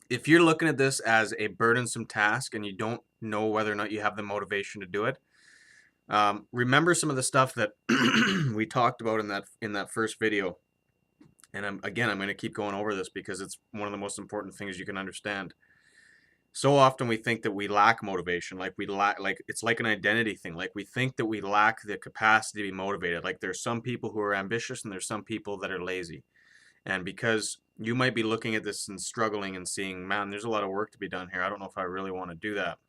If you're looking at this as a burdensome task and you don't know whether or not you have the motivation to do it, remember some of the stuff that we talked about in that first video. And I'm going to keep going over this because it's one of the most important things you can understand. So often we think that we lack motivation, like it's like an identity thing. Like we think that we lack the capacity to be motivated. Like there's some people who are ambitious and there's some people that are lazy. And because you might be looking at this and struggling and seeing, man, there's a lot of work to be done here. I don't know if I really want to do that.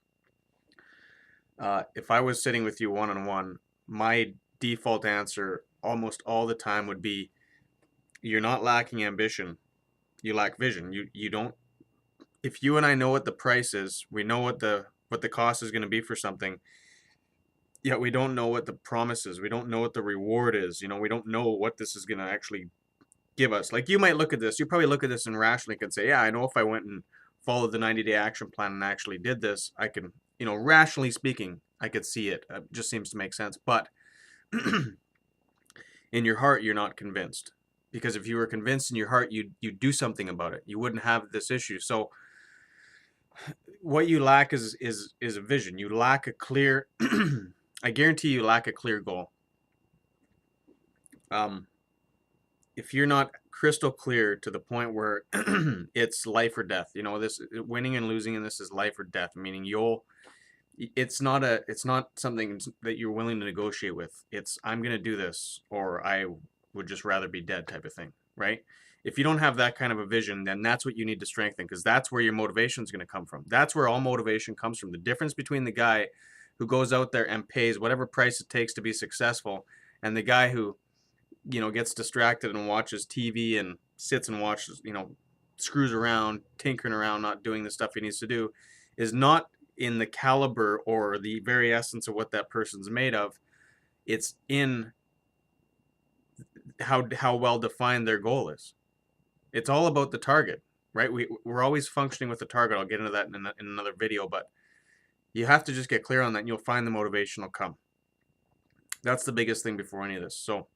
If I was sitting with you one-on-one, my default answer almost all the time would be, you're not lacking ambition. You lack vision. You don't. If you and I know what the price is, we know what the cost is going to be for something, yet we don't know what the promise is. We don't know what the reward is. We don't know what this is going to actually give us. Like you might look at this, you probably look at this and rationally could say, yeah, I know if I went and followed the 90-day action plan and actually did this, I can, rationally speaking, I could see it. It just seems to make sense. But in your heart, you're not convinced. Because if you were convinced in your heart, you'd do something about it. You wouldn't have this issue. So what you lack is a vision. You lack a clear I guarantee you lack a clear goal. If you're not crystal clear to the point where it's life or death, this winning and losing in this is life or death, meaning it's not something that you're willing to negotiate with. It's, I'm going to do this or I would just rather be dead type of thing, right? If you don't have that kind of a vision, then that's what you need to strengthen, because that's where your motivation is going to come from. That's where all motivation comes from. The difference between the guy who goes out there and pays whatever price it takes to be successful and the guy who, gets distracted and watches TV and sits and watches, screws around, tinkering around, not doing the stuff he needs to do, is not in the caliber or the very essence of what that person's made of. It's in how well defined their goal is. It's all about the target, right? We're always functioning with the target. I'll get into that in another video, but you have to just get clear on that and you'll find the motivation will come. That's the biggest thing before any of this. So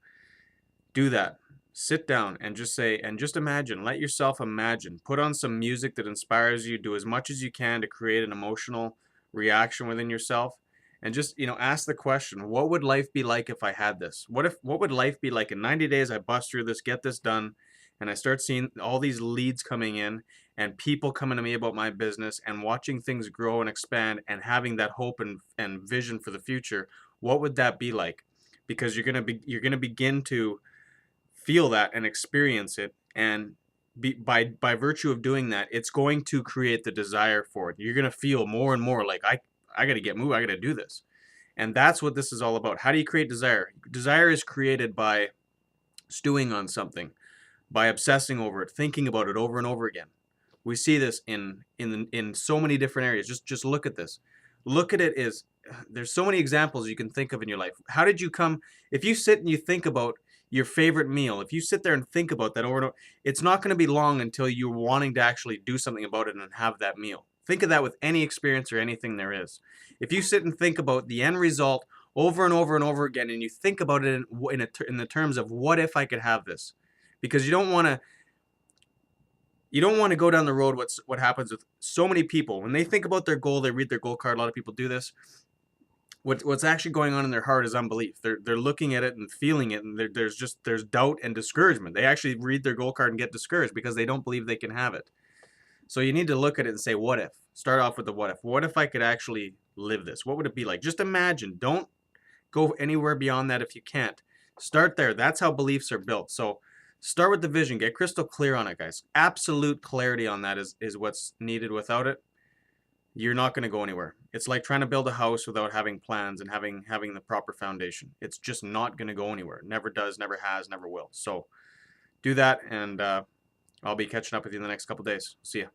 do that. Sit down and just imagine, let yourself imagine, put on some music that inspires you, do as much as you can to create an emotional reaction within yourself, and just, ask the question, what would life be like if I had this? What would life be like in 90 days? I bust through this, get this done, and I start seeing all these leads coming in and people coming to me about my business and watching things grow and expand and having that hope and vision for the future. What would that be like? Because you're going to begin to feel that and experience it, and by virtue of doing that, it's going to create the desire for it. You're going to feel more and more like, I got to get moved, I got to do this. And that's what this is all about. How do you create desire? Desire is created by stewing on something, by obsessing over it, thinking about it over and over again. We see this in so many different areas. Just look at this. Look at it as, there's so many examples you can think of in your life. How did you come, if you sit and you think about your favorite meal, if you sit there and think about that over and over, it's not going to be long until you're wanting to actually do something about it and have that meal. Think of that with any experience or anything there is. If you sit and think about the end result over and over and over again, and you think about it in the terms of, what if I could have this? Because you don't want to go down the road what happens with so many people. When they think about their goal, they read their goal card. A lot of people do this. What's actually going on in their heart is unbelief. They're looking at it and feeling it, and there's doubt and discouragement. They actually read their goal card and get discouraged because they don't believe they can have it. So you need to look at it and say, what if? Start off with the what if. What if I could actually live this? What would it be like? Just imagine. Don't go anywhere beyond that if you can't. Start there. That's how beliefs are built. So start with the vision. Get crystal clear on it, guys. Absolute clarity on that is what's needed. Without it, you're not going to go anywhere. It's like trying to build a house without having plans and having the proper foundation. It's just not going to go anywhere. Never does, never has, never will. So do that, and I'll be catching up with you in the next couple days. See ya.